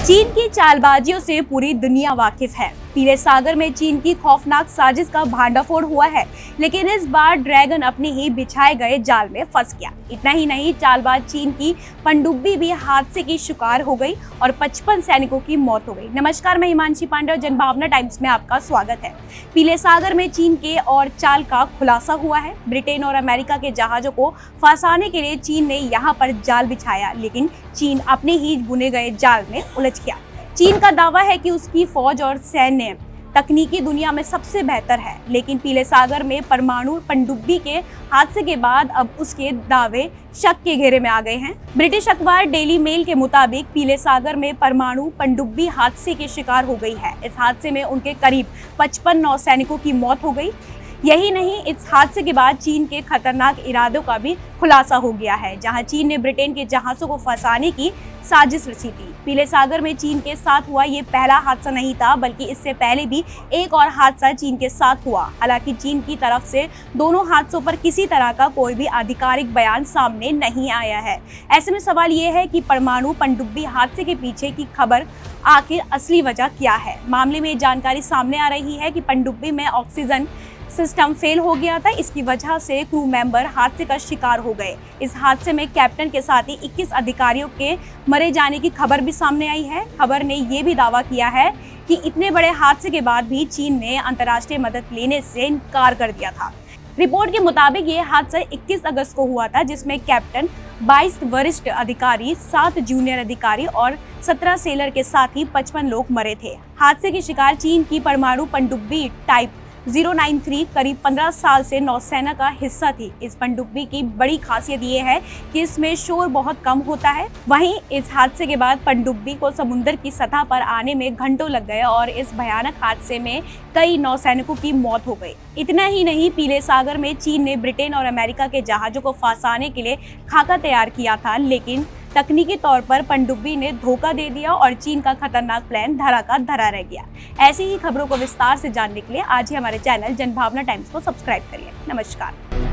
चीन की चालबाजियों से पूरी दुनिया वाकिफ है। पीले सागर में चीन की खौफनाक साजिश का भांडाफोड़ हुआ है, लेकिन इस बार ड्रैगन अपने ही बिछाए गए जाल में फंस गया। इतना ही नहीं, चालबाज चीन की पनडुब्बी भी हादसे की शिकार हो गई और 55 सैनिकों की मौत हो गई। नमस्कार, मैं हिमांशी पांडे और जनभावना टाइम्स में आपका स्वागत है। पीले सागर में चीन के और चाल का खुलासा हुआ है। ब्रिटेन और अमेरिका के जहाजों को फंसाने के लिए चीन ने यहाँ पर जाल बिछाया, लेकिन चीन अपने ही बुने गए जाल में उलझ गया। चीन का दावा है कि उसकी फौज और सैन्य तकनीकी दुनिया में सबसे बेहतर है, लेकिन पीले सागर में परमाणु पनडुब्बी के हादसे के बाद अब उसके दावे शक के घेरे में आ गए हैं। ब्रिटिश अखबार डेली मेल के मुताबिक पीले सागर में परमाणु पनडुब्बी हादसे की शिकार हो गई है। इस हादसे में उनके करीब 55 नौसैनिकों की मौत हो गई। यही नहीं, इस हादसे के बाद चीन के खतरनाक इरादों का भी खुलासा हो गया है, जहां चीन ने ब्रिटेन के जहाजों को फंसाने की साजिश रची थी। पीले सागर में चीन के साथ हुआ ये पहला हादसा नहीं था, बल्कि इससे पहले भी एक और हादसा चीन के साथ हुआ। हालांकि चीन की तरफ से दोनों हादसों पर किसी तरह का कोई भी आधिकारिक बयान सामने नहीं आया है। ऐसे में सवाल ये है कि परमाणु पनडुब्बी हादसे के पीछे की खबर आखिर असली वजह क्या है। मामले में जानकारी सामने आ रही है कि पनडुब्बी में ऑक्सीजन सिस्टम फेल हो गया था। इसकी वजह से क्रू मेंबर हादसे का शिकार हो गए। इस हादसे में कैप्टन के साथ ही 21 अधिकारियों के मरे जाने की खबर भी सामने आई है। खबर ने यह भी दावा किया है कि इतने बड़े हादसे के बाद भी चीन ने अंतर्राष्ट्रीय मदद लेने से इनकार कर दिया था। रिपोर्ट के मुताबिक ये हादसा 21 अगस्त को हुआ था, जिसमें कैप्टन, 22 वरिष्ठ अधिकारी, 7 जूनियर अधिकारी और 17 सेलर के साथ ही 55 लोग मरे थे। हादसे की शिकार चीन की परमाणु पनडुब्बी टाइप 093 करीब 15 साल से नौसेना का हिस्सा थी। इस पनडुब्बी की बड़ी खासियत ये है कि इसमें शोर बहुत कम होता है। वहीं इस हादसे के बाद पनडुब्बी को समुद्र की सतह पर आने में घंटों लग गए और इस भयानक हादसे में कई नौसैनिकों की मौत हो गई। इतना ही नहीं, पीले सागर में चीन ने ब्रिटेन और अमेरिका के जहाजों को फंसाने के लिए खाका तैयार किया था, लेकिन तकनीकी तौर पर पनडुब्बी ने धोखा दे दिया और चीन का खतरनाक प्लान धरा का धरा रह गया। ऐसी ही खबरों को विस्तार से जानने के लिए आज ही हमारे चैनल जनभावना टाइम्स को सब्सक्राइब करिए। नमस्कार।